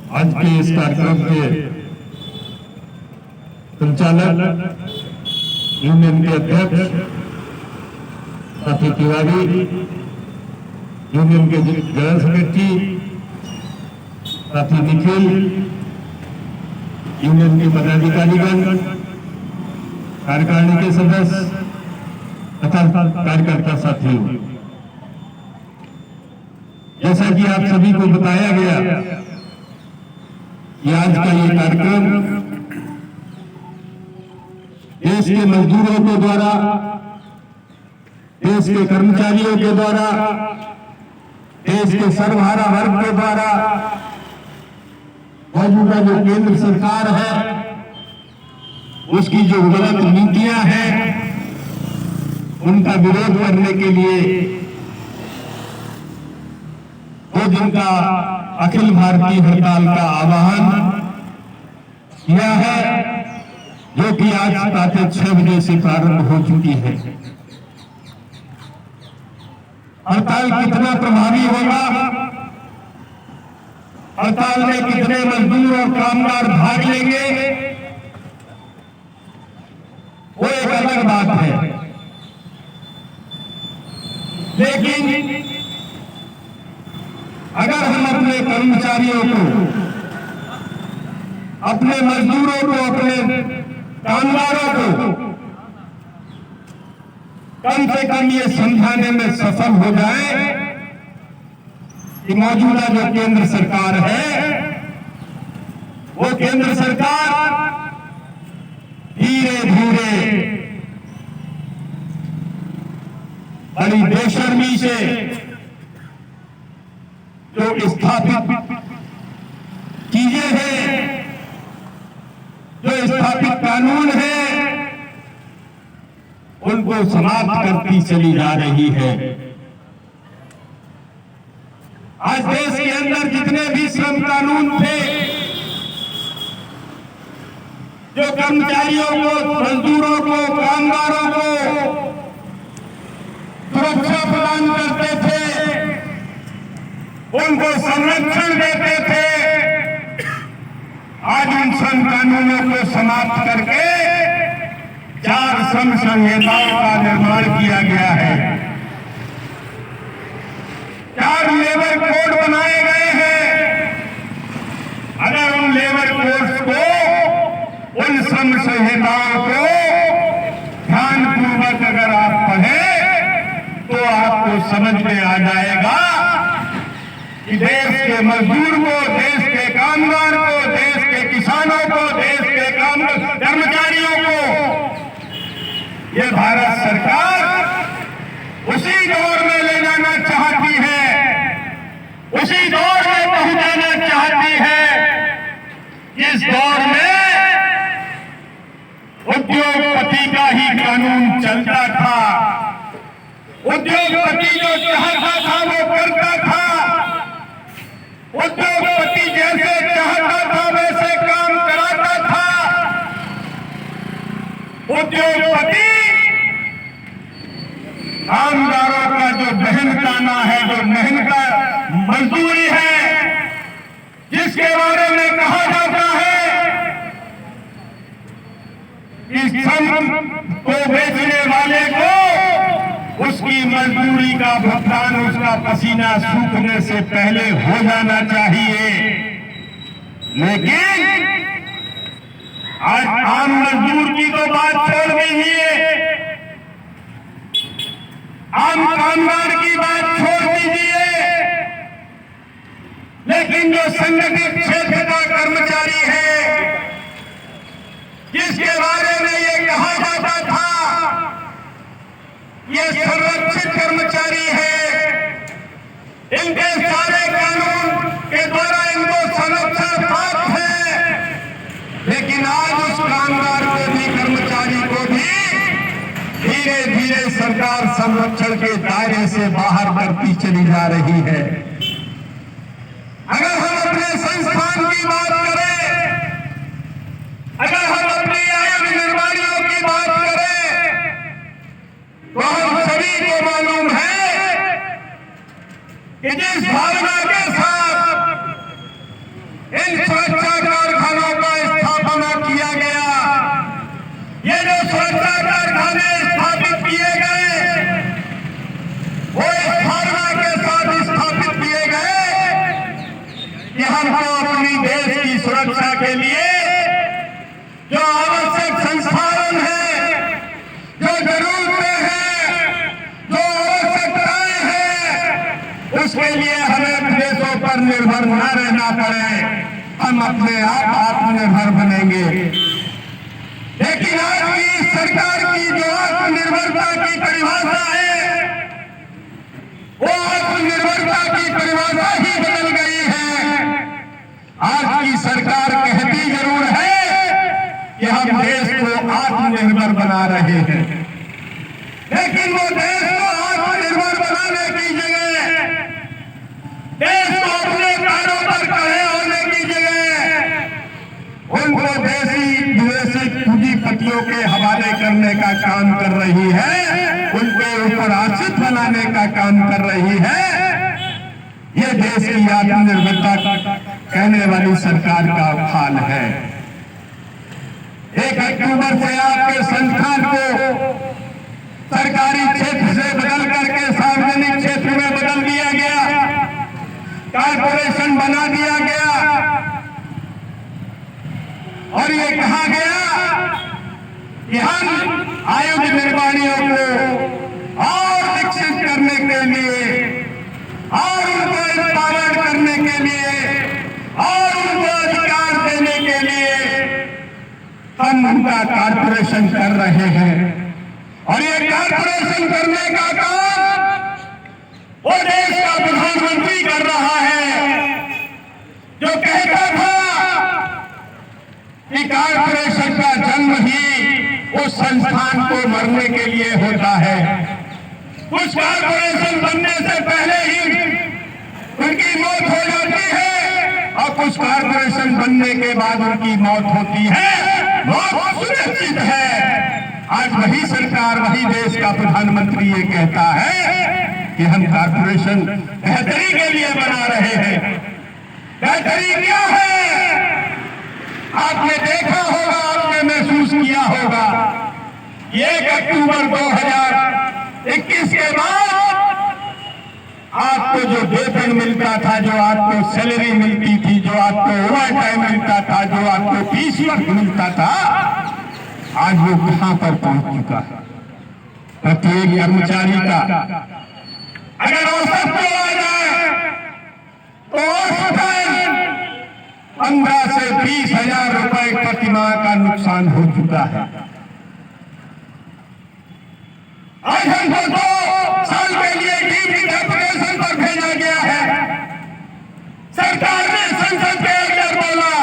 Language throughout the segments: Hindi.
आज के इस कार्यक्रम के संचालक, यूनियन के अध्यक्ष साथी तिवारी, यूनियन के जनरल सेक्रेटरी साथी निखिल, यूनियन के पदाधिकारीगण, कार्यकारिणी के सदस्य तथा कार्यकर्ता साथियों, जैसा कि आप सभी को बताया गया कि आज का ये कार्यक्रम देश के मजदूरों के द्वारा, देश के कर्मचारियों के द्वारा, देश के सर्वहारा वर्ग के द्वारा मौजूदा जो केंद्र सरकार है उसकी जो गलत नीतियां हैं उनका विरोध करने के लिए 2 दिन का अखिल भारतीय हड़ताल का आह्वान किया है, जो कि आज प्रातः 6 बजे से प्रारंभ हो चुकी है। हड़ताल कितना प्रभावी होगा, हड़ताल में कितने मजदूर और कामगार भाग लेंगे, वो एक अलग बात है। लेकिन अगर हम अपने कर्मचारियों को, अपने मजदूरों को, अपने कामगारों को कम से कम ये समझाने में सफल हो जाए कि मौजूदा जो केंद्र सरकार है वो केंद्र सरकार धीरे धीरे बड़ी बेशर्मी से जो स्थापित चीजें हैं, जो स्थापित कानून है, उनको समाप्त करती चली जा रही है। आज देश के अंदर जितने भी श्रम कानून थे, जो कर्मचारियों को, मजदूरों को, कामगारों को सुरक्षा प्रदान करते थे, उनको संरक्षण देते थे, आज उन श्रम कानूनों को समाप्त करके 4 श्रम संहिताओं का निर्माण किया गया है। 4 लेबर कोड बनाए गए हैं। अगर उन लेबर कोड्स को, उन श्रम संहिताओं को ध्यानपूर्वक अगर आप पढ़ें तो आपको समझ में आ जाएगा कि देश के मजदूर को, देश के कामगार को, देश के किसानों को, देश के कर्मचारियों को ये भारत सरकार उसी दौर में ले जाना चाहती है, उसी दौर में पहुंचाना चाहती है जिस दौर में उद्योगपति का ही कानून चलता था। उद्योगपति जो चाहता था वो करता था, उद्योगपति जैसे चाहता था वैसे काम कराता था। उद्योगपति कामगारों का जो मेहनताना है, जो मेहनत मजदूरी है, जिसके बारे में कहा जाता है कि श्रम को बेचने वाले को उसकी मजदूरी का भुगतान, उसका पसीना सूखने से पहले हो जाना चाहिए। लेकिन आज आम मजदूर की तो बात छोड़ दीजिए, आम कामगार की बात छोड़ दीजिए, लेकिन जो संगठित क्षेत्र का कर्मचारी है, जिसके बारे में ये कहा जाता था ये संरक्षित कर्मचारी है, इनके सारे कानून के द्वारा इनको संरक्षण प्राप्त है, लेकिन आज उस कामगार को भी, कर्मचारी को भी धीरे धीरे सरकार संरक्षण के दायरे से बाहर करती चली जा रही है। अगर हम अपने संस्थान की बात करें, अगर हम अपनी आयु निर्माणियों की बात करें, तो हम सभी को मालूम है कि जिस भावना के साथ इन आत्मनिर्भर न रहना पड़े, हम अपने आप आत्मनिर्भर बनेंगे। लेकिन आज की सरकार की जो आत्मनिर्भरता की परिभाषा है, वो आत्मनिर्भरता की परिभाषा ही बदल गई है। आज की सरकार कहती जरूर है कि हम देश को आत्मनिर्भर बना रहे हैं, लेकिन वो देश को आत्मनिर्भर बनाने की जगह, देश को अपने पैरों पर खड़े होने की जगह उनको देशी विदेशी पूंजीपतियों के हवाले करने का काम कर रही है, उनके ऊपर आश्रित बनाने का काम कर रही है। ये देश की आत्मनिर्भरता कहने वाली सरकार का हाल है। 1 अक्टूबर से आपके संस्थान को सरकारी क्षेत्र से बदल करके सार्वजनिक क्षेत्र में बदल दिया गया, कॉर्पोरेशन बना दिया गया और ये कहा गया कि हम आयुध निर्माणियों को और विकसित करने के लिए और उनको एम्पावर करने के लिए और उनको अधिकार देने के लिए हम उनका कॉर्पोरेशन कर रहे हैं। और ये कॉर्पोरेशन करने का काम वो देश का प्रधानमंत्री कर रहा है, जो कहता था कि कॉर्पोरेशन का जन्म ही उस संस्थान को मरने के लिए होता है। कुछ कॉर्पोरेशन बनने से पहले ही उनकी मौत हो जाती है और कुछ कॉर्पोरेशन बनने के बाद उनकी मौत होती है। मौत सुनिश्चित है। आज वही सरकार, वही देश का प्रधानमंत्री ये कहता है कि हम कॉर्पोरेशन बेहतरी के लिए बना रहे हैं। बेहतरी क्या है? आपने देखा होगा, आपने महसूस किया होगा। 1 अक्टूबर 2021 के बाद आपको जो वेतन मिलता था, जो आपको सैलरी मिलती थी, जो आपको ओवर टाइम मिलता था, जो आपको पीसीएफ मिलता था, आज वो कहां पर पहुंच चुका है। प्रत्येक कर्मचारी का अगर औसत बोला जाए तो औसतन 15 से 20 हजार रुपए प्रतिमाह का नुकसान हो चुका है। आज हमको 2 साल के लिए डीप डेपुटेशन पर भेजा गया है। सरकार ने संसद के अंदर बोला,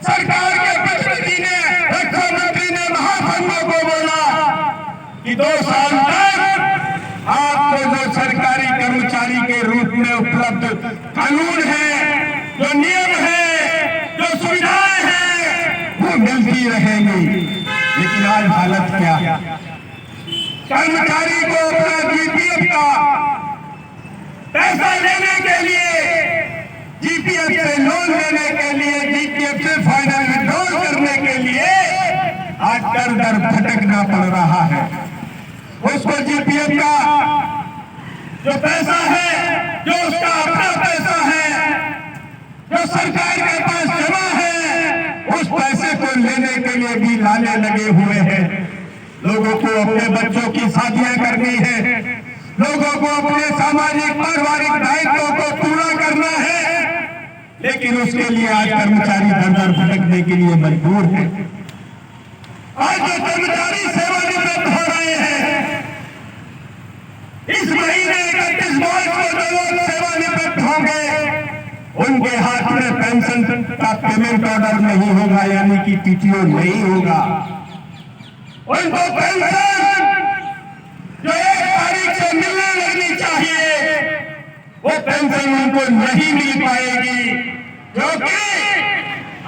सरकार के प्रतिनिधि ने, रक्षा मंत्री ने महासंघों को बोला कि 2 साल तक आपको जो सरकारी कर्मचारी के रूप में उपलब्ध कानून है, जो नियम है, जो सुविधाएं हैं, वो मिलती रहेंगी। लेकिन आज हालत क्या है? कर्मचारी को अपना जीपीएफ का पैसा लेने के लिए, जीपीएफ से लोन लेने के लिए, जीपीएफ से फाइनल विड्रॉल करने के लिए आज दर दर भटकना पड़ रहा है। उसको जीपीएफ का जो पैसा है, जो उसका अपना पैसा है, जो सरकार के पास जमा है, उस पैसे को लेने के लिए भी लाले लगे हुए हैं। लोगों को अपने बच्चों की शादियां करनी है, लोगों को अपने सामाजिक पारिवारिक दायित्वों को पूरा करना है, लेकिन उसके लिए आज कर्मचारी दर दर भटकने के लिए मजबूर है। आज जो कर्मचारी सेवानिवृत्त हो रहे हैं, इस महीने 31 मार्च को जो लोग सेवानिवृत्त होंगे, उनके हाथ में पेंशन का पेमेंट ऑर्डर नहीं होगा, यानी कि पीटीओ नहीं होगा। उनको पेंशन जो 1 तारीख से मिलने लगनी चाहिए, वो पेंशन उनको नहीं मिल पाएगी, क्योंकि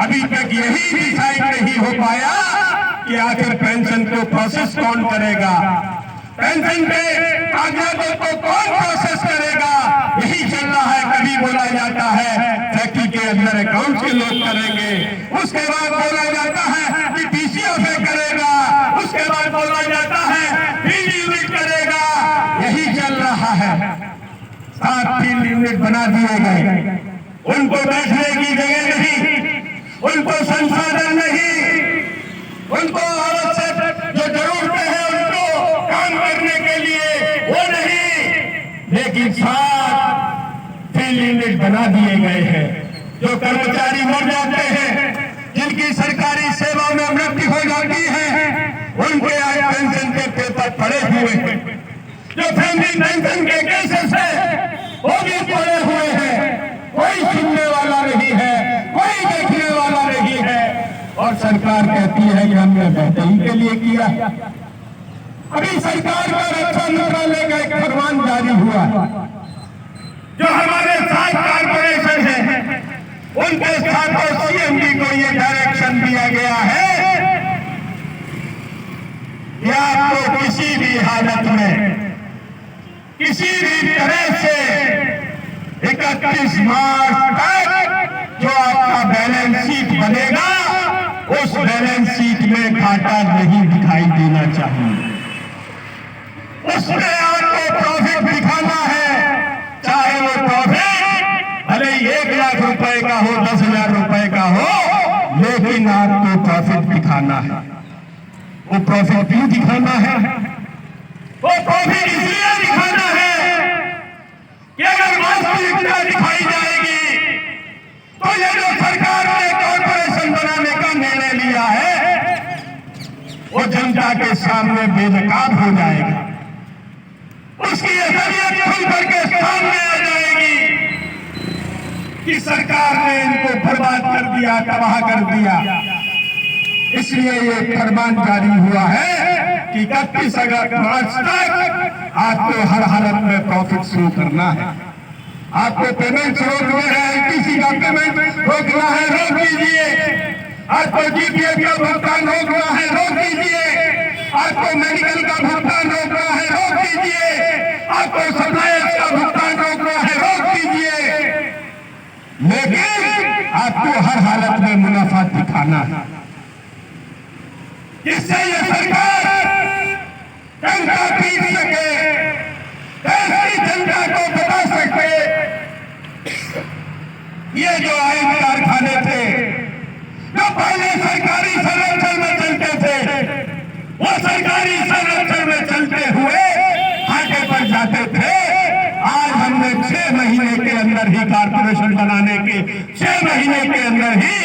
अभी तक यही डिसाइड नहीं हो पाया कि आखिर पेंशन को प्रोसेस कौन करेगा, पेंशन के कागजातों को कौन प्रोसेस करेगा। यही चल रहा है। कभी बोला जाता है फैक्ट्री के अंदर अकाउंट्स के लोग करेंगे, उसके बाद बोला जाता है कि पीसीएफ करेगा, उसके बाद बोला जाता है फील्ड यूनिट करेगा। यही चल रहा है। 7 फील्ड यूनिट बना दिए गए, उनको बैठने की जगह नहीं, उनको संसाधन नहीं, उनको आवश्यक जो जरूरतें हैं उनको काम करने के लिए वो नहीं, लेकिन 7 फील्ड यूनिट सर्टिफिकेट बना दिए गए हैं। जो कर्मचारी मर जाते हैं, जिनकी सरकारी सेवा में मृत्यु हो जाती है, उनके आज पेंशन के पेपर पड़े हुए हैं। जो फैमिली पेंशन के केसेस है वो भी पड़े हुए हैं। कोई सुनने वाला नहीं है, कोई देखने वाला नहीं है, और सरकार कहती है कि हमने बेहतरी के लिए किया। अभी सरकार का रक्षा मंत्रालय का एक फरमान जारी हुआ, जो हमारे 7 कॉर्पोरेशन हैं उनके साथ सीएमडी को ये डायरेक्शन दिया गया है कि आपको किसी भी हालत में, किसी भी तरह से 31 मार्च तक जो आपका बैलेंस शीट बनेगा, उस बैलेंस शीट में घाटा नहीं दिखाई देना चाहिए। उसमें आपको प्रॉफिट दिखाना है, चाहे वो प्रॉफिट भले 1 लाख रुपए का हो, 10,000 रुपए का हो, लेकिन आपको प्रॉफिट दिखाना है। वो प्रॉफिट क्यों दिखाना है? वो प्रॉफिट इसलिए दिखाना है कि अगर वास्तविकता दिखाई जाएगी तो ये जो सरकार ने कॉर्पोरेशन बनाने का निर्णय लिया है वो जनता के सामने बेनकाब हो जाएगा। उसकी असलियत खुल करके सामने आ जाएगी कि सरकार ने इनको बर्बाद कर दिया, तबाह कर दिया। इसलिए ये फरमान जारी हुआ है कि 31 मार्च तक आपको हर हालत में प्रॉफिट शुरू करना है। आपको पेमेंट रोकना है, एलटीसी का पेमेंट रोकना है, रोक दीजिए। आपको जीपीएफ का भुगतान रोकना है, रोक दीजिए। आपको मेडिकल का भुगतान रोकना है, रोक दीजिए। आपको सप्लायर्स का भुगतान रोकना है, रोक दीजिए। लेकिन आपको हर हालत में मुनाफा दिखाना है, जिससे ये सरकार जनता पीट सके, ऐसी जनता को बता सके ये जो आयन कारखाने थे, जो पहले सरकारी संरक्षण में चलते थे, वो सरकारी संरक्षण में चलते हुए आगे बढ़ जाते थे। आज हमने 6 महीने के अंदर ही कारपोरेशन बनाने के 6 महीने के अंदर ही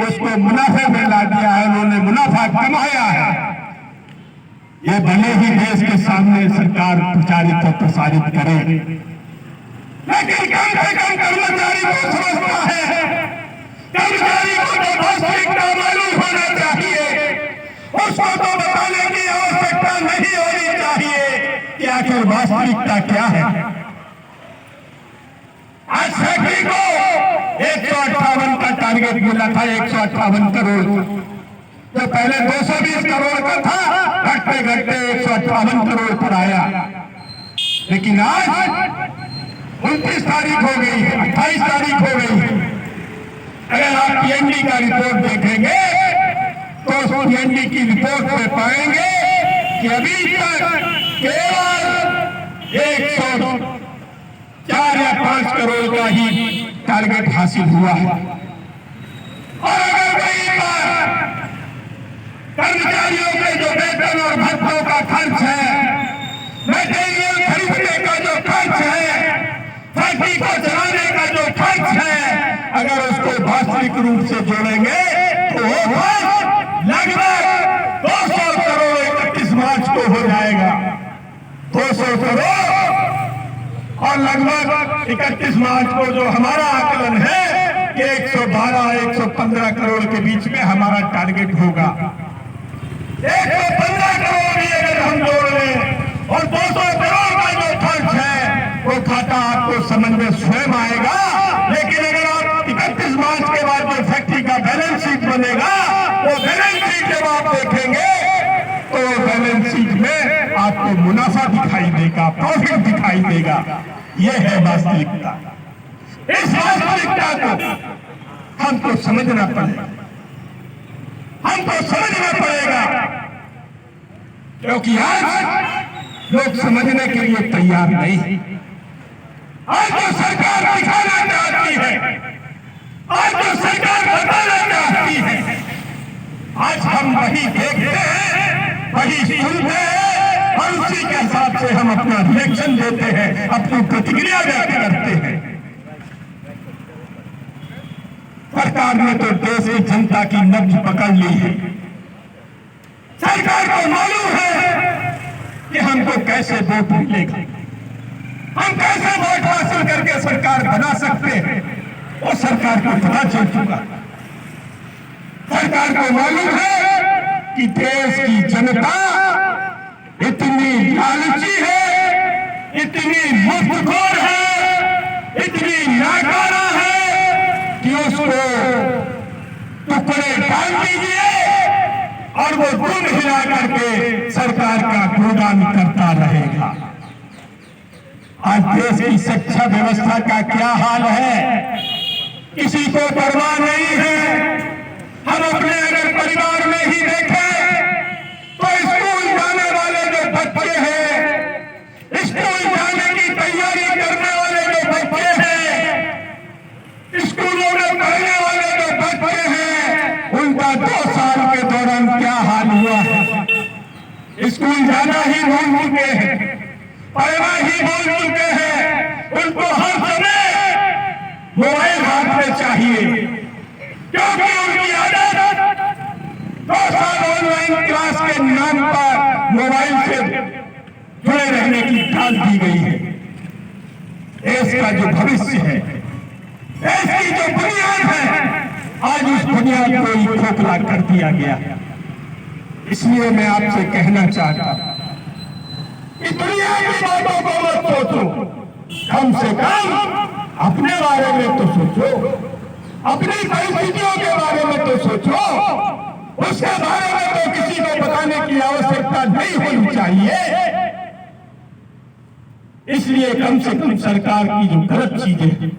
उसको मुनाफे में ला दिया है। उन्होंने मुनाफा कमाया है। ये भले ही देश के सामने सरकार प्रचारित और प्रसारित करे, लेकिन कम से कम कर्मचारी को समझना है। कर्मचारी को तो वास्तविकता मालूम होना चाहिए। उसको तो बताने की आवश्यकता नहीं होनी चाहिए कि आखिर वास्तविकता क्या है। आज फैक्ट्री को 158 का टारगेट मिला था, 158 करोड़, जो पहले 220 करोड़ का था, घटते घटते 158 करोड़ पर आया। लेकिन आज 29 तारीख हो गई, 28 तारीख हो गई। अगर आप पीएनडी का रिपोर्ट देखेंगे तो उस पीएनडी की रिपोर्ट में पाएंगे कि अभी तक केवल 104 या 5 करोड़ का ही टारगेट हासिल हुआ है। और अगर कई बार कर्मचारियों के जो वेतन और भत्तों का खर्च है, मटेरियल खरीदने का जो खर्च है, फैक्ट्री को चलाने का जो खर्च है, अगर उसको वास्तविक रूप से जोड़ेंगे तो वो लगभग 200 करोड़ 31 मार्च को हो जाएगा। 200 करोड़ और लगभग 31 मार्च को जो हमारा आकलन है कि 112-115 करोड़ के बीच में हमारा टारगेट होगा। 115 करोड़ भी अगर हम जोड़ लें और 200 करोड़ का जो खर्च है वो खाता आपको समझ में स्वयं आएगा। लेकिन अगर आप 31 मार्च के बाद जो फैक्ट्री का बैलेंस शीट बनेगा, वो बैलेंस शीट जब आप देखेंगे तो बैलेंस शीट में आपको मुनाफा दिखाई देगा, प्रॉफिट दिखाई देगा। ये है वास्तविकता। इस वास्तविकता को हमको समझना पड़ेगा, हमको समझना पड़ेगा, क्योंकि आज लोग समझने के लिए तैयार नहीं। आज तो सरकार दिखाना चाहती है, आज तो सरकार बताना चाहती है। आज हम वही देखते हैं, वही सुनते हैं और उसी के हिसाब से हम अपना रिएक्शन देते हैं, अपनी प्रतिक्रिया व्यक्त करते हैं। सरकार ने तो देश की जनता की नब्ज पकड़ ली है। सरकार को मालूम है कि हमको कैसे वोट मिलेगा, हम कैसे वोट हासिल करके सरकार बना सकते हैं, और सरकार को पता चल चुका। सरकार को मालूम है कि देश की जनता इतनी लालची है, इतनी मुफ्तखोर है, इतनी नाकारा है कि उसको टुकड़े डाल दीजिए और वो दूध हिला करके सरकार का गुणगान करता रहेगा। आज देश की शिक्षा व्यवस्था का क्या हाल है, किसी को परवाह नहीं है। हम अपने अगर परिवार में ही देखें तो स्कूल जाने वाले जो बच्चे हैं, स्कूल जाने की तैयारी करने वाले जो बच्चे हैं, स्कूलों में पढ़ने वाले जो बच्चे हैं, उनका 2 साल के दौरान क्या हाल हुआ है। स्कूल जाना ही भूल चुके हैं, पढ़ना ही भूल चुके हैं। उनको हर समय मोबाइल हाथ में चाहिए, क्योंकि उनकी आदत 2 साल ऑनलाइन क्लास के नाम पर मोबाइल से जुड़े रहने की डाल दी गई है। देश का जो भविष्य है, देश की जो बुनियाद है, आज उस बुनियाद को ही खोखला कर दिया गया। इसलिए मैं आपसे कहना चाहता हूं कि दुनिया की बातों को मत सोचो, कम से कम अपने बारे में तो सोचो, अपनी परिस्थितियों के बारे में तो सोचो। उसके बारे में तो किसी को बताने की आवश्यकता नहीं होनी चाहिए। इसलिए कम से कम सरकार की जो गलत चीजें हैं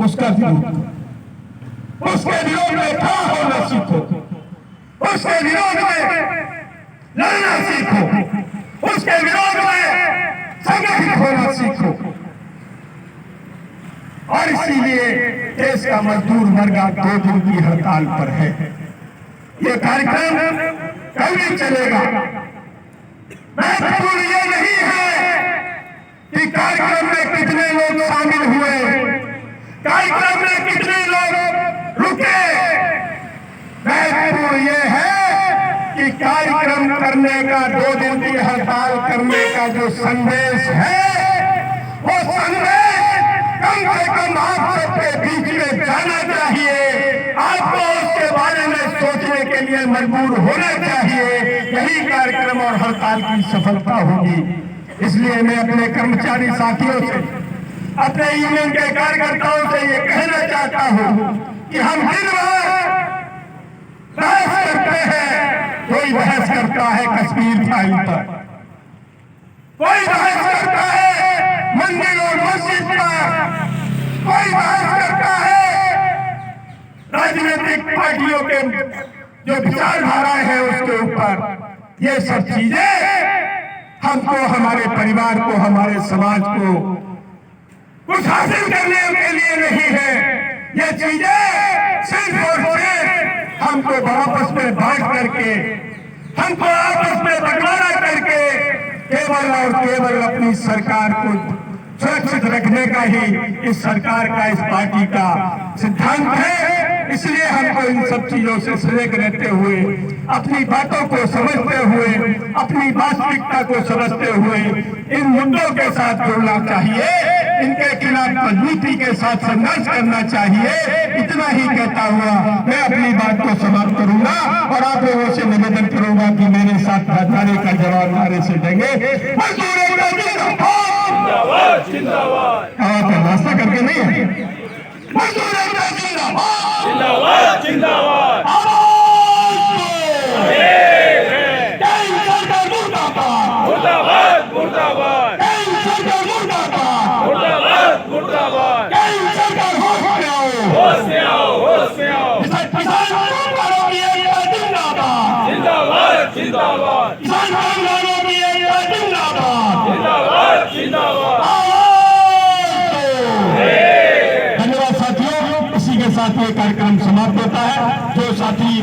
उसका विरोध करो, उसके विरोध में खड़ा होना सीखो, उसके विरोध में लड़ना सीखो, उसके विरोध में संगठित होना सीखो। और इसीलिए देश का मजदूर वर्ग 2 दिन की हड़ताल पर है। ये कार्यक्रम कल भी चलेगा। महत्वपूर्ण ये नहीं है कि कार्यक्रम में कितने लोग शामिल हुए, कार्यक्रम में कितने लोग रुके। महत्वपूर्ण ये है कि कार्यक्रम करने का, 2 दिन की हड़ताल करने का जो संदेश है, वो संदेश कम से कम आप सबके बीच में जाना चाहिए। आपको उसके बारे में सोचने के लिए मजबूर होना चाहिए। यही कार्यक्रम और हड़ताल की सफलता होगी। इसलिए मैं अपने कर्मचारी साथियों से, अपने यूनियन के कार्यकर्ताओं से ये कहना चाहता हूं कि हम दिन भर बहस करते हैं। कोई बहस करता है कश्मीर फाइल पर, कोई बहस करता है मंदिर और मस्जिद पर, कोई बहस करता है राजनीतिक पार्टियों के जो विचारधाराएं हैं उसके ऊपर। ये सब चीजें हमको, हमारे परिवार को, हमारे समाज को कुछ हासिल करने के लिए नहीं है। ये चीजें सिर्फ और सिर्फ हमको आपस में बांट करके, हमको आपस में बंटवारा करके केवल और केवल अपनी सरकार को सुरक्षित रखने का ही इस सरकार का, इस पार्टी का सिद्धांत है। इसलिए हमको इन सब चीजों से सजग रहते हुए, अपनी बातों को समझते हुए, अपनी वास्तविकता को समझते हुए इन मुद्दों के साथ जुड़ना चाहिए। इनके खिलाफ मजबूती के साथ संघर्ष करना चाहिए। इतना ही कहता हुआ मैं अपनी बात को समाप्त करूंगा और आप लोगों से निवेदन करूंगा कि मेरे साथ नारे का जवाब नारे से देंगे। नाश्ता करके नहीं है, जिंदाबाद जिंदाबाद मुर्दाबाद मुर्दाबाद मुर्दाबाद मुर्दाबाद होश में आओ होश में आओ। जिंदाबाद जिंदाबाद जिंदाबाद जिंदाबाद। धन्यवाद साथियों। इसी के साथ ये कार्यक्रम समाप्त होता है। जो साथी